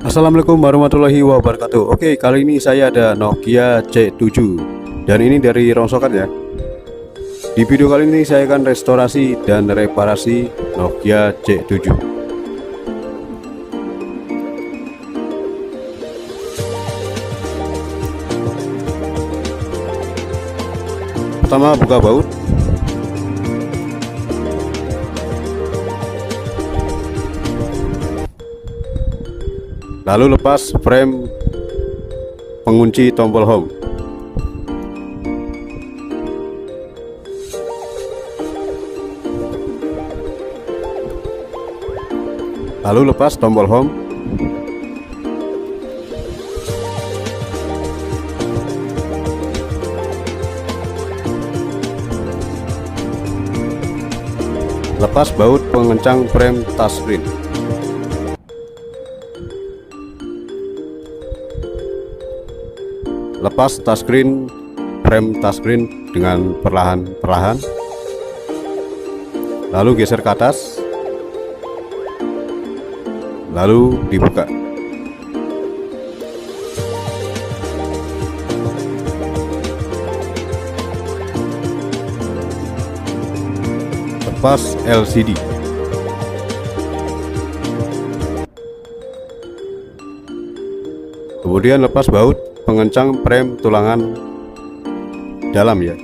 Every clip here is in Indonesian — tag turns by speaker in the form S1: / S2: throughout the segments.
S1: Assalamualaikum warahmatullahi wabarakatuh. Oke, kali ini saya ada Nokia C7 dan ini dari rongsokan ya. Di video kali ini saya akan restorasi dan reparasi Nokia C7. Pertama, buka baut. Lalu lepas frame pengunci tombol home. Lalu lepas tombol home. Lepas baut pengencang frame touchscreen. Lepas touchscreen frame touchscreen dengan perlahan-perlahan. Lalu geser ke atas. Lalu dibuka. Lepas LCD. Kemudian lepas baut pengencang frame tulangan dalam ya.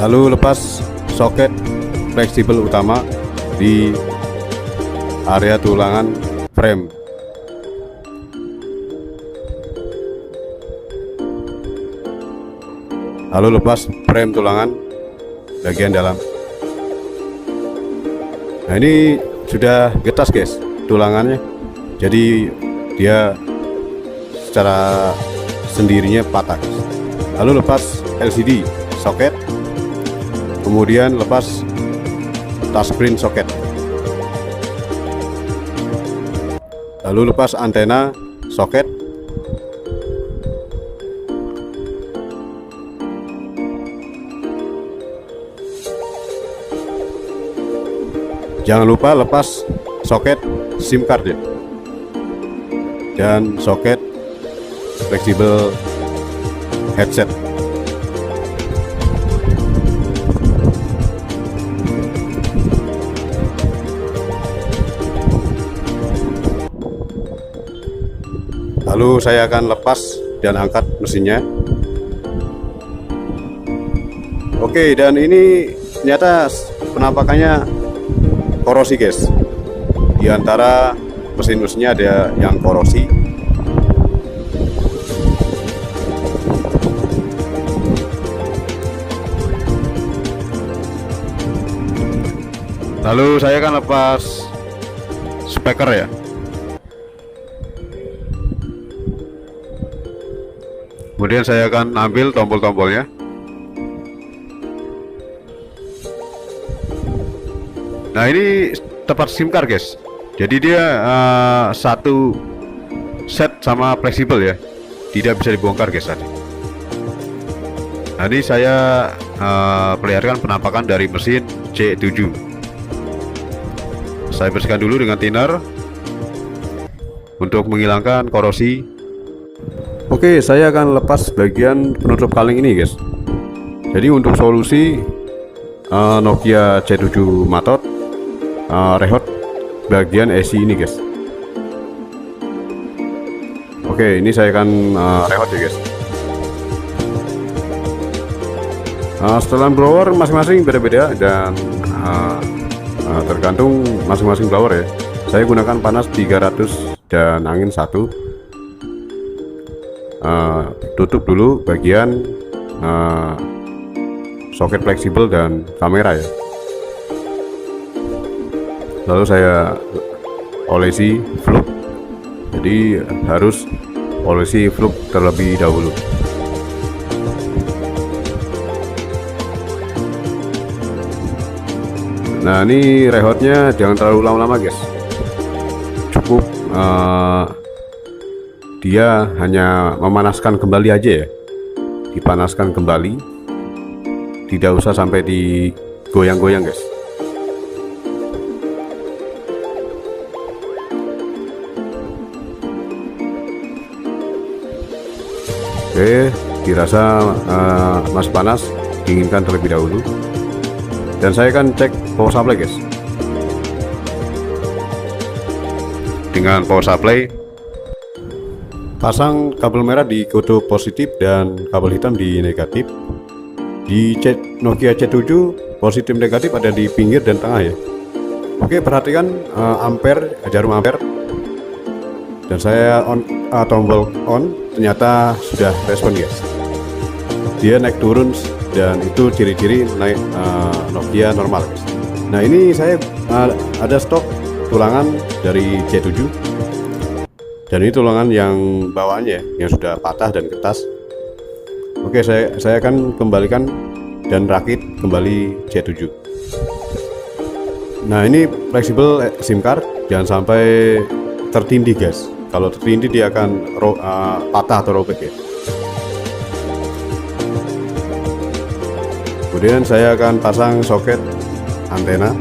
S1: Lalu lepas soket fleksibel utama di area tulangan frame. Lalu lepas frame tulangan bagian dalam. Nah, ini sudah getas guys tulangannya, jadi dia secara sendirinya patah. Lalu lepas LCD soket, kemudian lepas touchscreen soket, lalu lepas antena soket. Jangan lupa lepas soket SIM card ya, dan soket fleksibel headset. Lalu saya akan lepas dan angkat mesinnya. Oke, dan ini ternyata penampakannya korosi guys. Di antara mesin-mesinnya ada yang korosi. Lalu saya akan lepas speaker ya. Kemudian saya akan ambil tombol-tombolnya. Nah, ini tempat SIM card guys. Jadi dia satu set sama fleksibel ya, tidak bisa dibongkar guys tadi. Nanti saya perlihatkan penampakan dari mesin C7. Saya bersihkan dulu dengan thinner untuk menghilangkan korosi. Oke, saya akan lepas bagian penutup kaleng ini guys. Jadi untuk solusi Nokia C7 matot, rehot bagian AC ini guys. Oke, ini saya akan rehot ya guys. Setelan blower masing-masing beda-beda dan tergantung masing-masing blower ya. Saya gunakan panas 300 dan angin 1. Tutup dulu bagian soket fleksibel dan kamera ya. Lalu saya olesi fluk, jadi harus olesi fluk terlebih dahulu. Nah, ini rehotnya jangan terlalu lama-lama guys, cukup dia hanya memanaskan kembali aja ya, dipanaskan kembali, tidak usah sampai digoyang-goyang guys. Oke, dirasa masih panas, dinginkan terlebih dahulu. Dan saya akan cek power supply guys. Dengan power supply, pasang kabel merah di kutub positif dan kabel hitam di negatif. Di Nokia C7 positif negatif ada di pinggir dan tengah ya. Oke, perhatikan ampere, jarum ampere. Dan saya tombol on, ternyata sudah respon guys. Dia naik turun dan itu ciri-ciri naik Nokia normal guys. Nah ini saya ada stok tulangan dari C7. Dan ini tulangan yang bawaannya yang sudah patah dan ketas. Oke, saya akan kembalikan dan rakit kembali C7. Nah ini fleksibel SIM card, jangan sampai tertindih guys. Kalau tertindih dia akan patah atau robek ya. Kemudian saya akan pasang soket antena.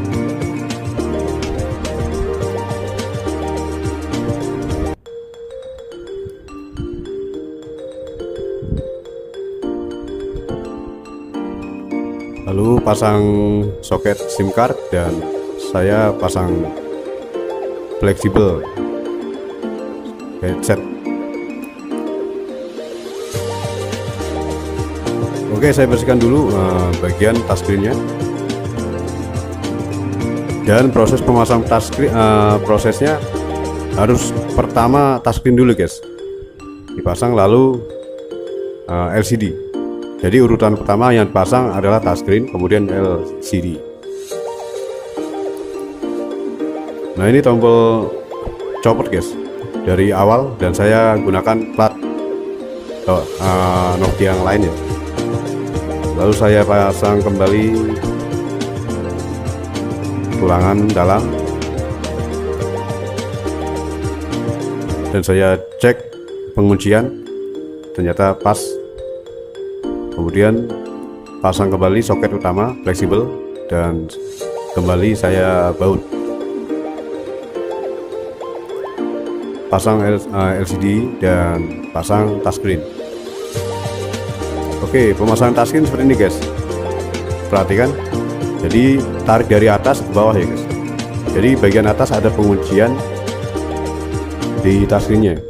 S1: Lalu pasang soket SIM card dan saya pasang fleksibel headset. Oke, saya bersihkan dulu bagian touchscreen-nya. Dan proses pemasang touchscreen, prosesnya harus pertama touchscreen dulu guys, dipasang, lalu LCD. Jadi urutan pertama yang dipasang adalah touchscreen, kemudian LCD. Nah ini tombol copot guys dari awal, dan saya gunakan plat Nokia yang lain ya. Lalu saya pasang kembali tulangan dalam, dan saya cek penguncian, ternyata pas. Kemudian pasang kembali soket utama fleksibel dan kembali saya baut. Pasang LCD dan pasang touchscreen. Oke, pemasangan touchscreen seperti ini guys. Perhatikan. Jadi tarik dari atas ke bawah ya guys. Jadi bagian atas ada penguncian di touchscreen-nya.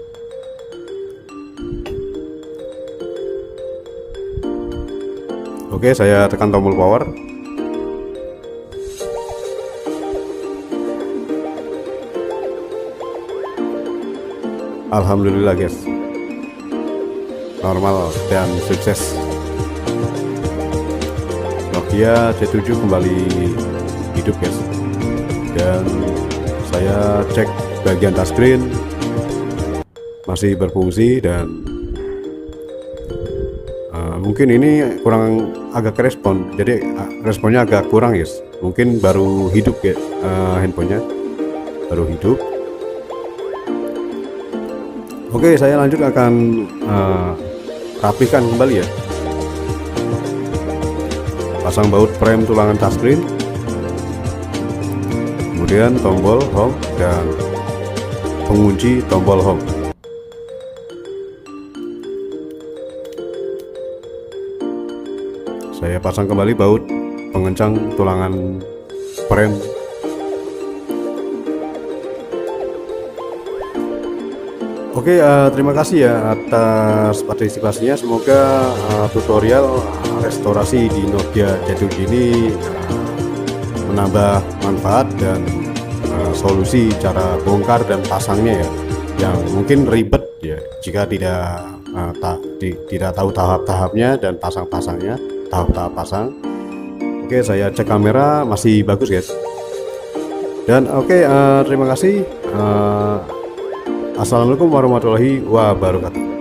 S1: Oke, saya tekan tombol power. Alhamdulillah guys, normal dan sukses. Nokia C7 kembali hidup guys. Dan saya cek bagian touchscreen masih berfungsi, dan mungkin ini kurang agak respon, jadi responnya agak kurang guys. Mungkin baru hidup ya, handphonenya baru hidup. Oke, saya lanjut akan rapikan kembali ya. Pasang baut frame tulangan touchscreen, kemudian tombol home dan pengunci tombol home. Saya pasang kembali baut pengencang tulangan frame. Oke, terima kasih ya atas partisipasinya. Semoga tutorial restorasi di Nokia C7 ini menambah manfaat dan solusi cara bongkar dan pasangnya ya, yang mungkin ribet ya jika tidak tahu tahap-tahapnya dan pasang-pasangnya, tahap-tahap pasang. Oke, saya cek kamera masih bagus guys. Dan oke, terima kasih. Assalamualaikum warahmatullahi wabarakatuh.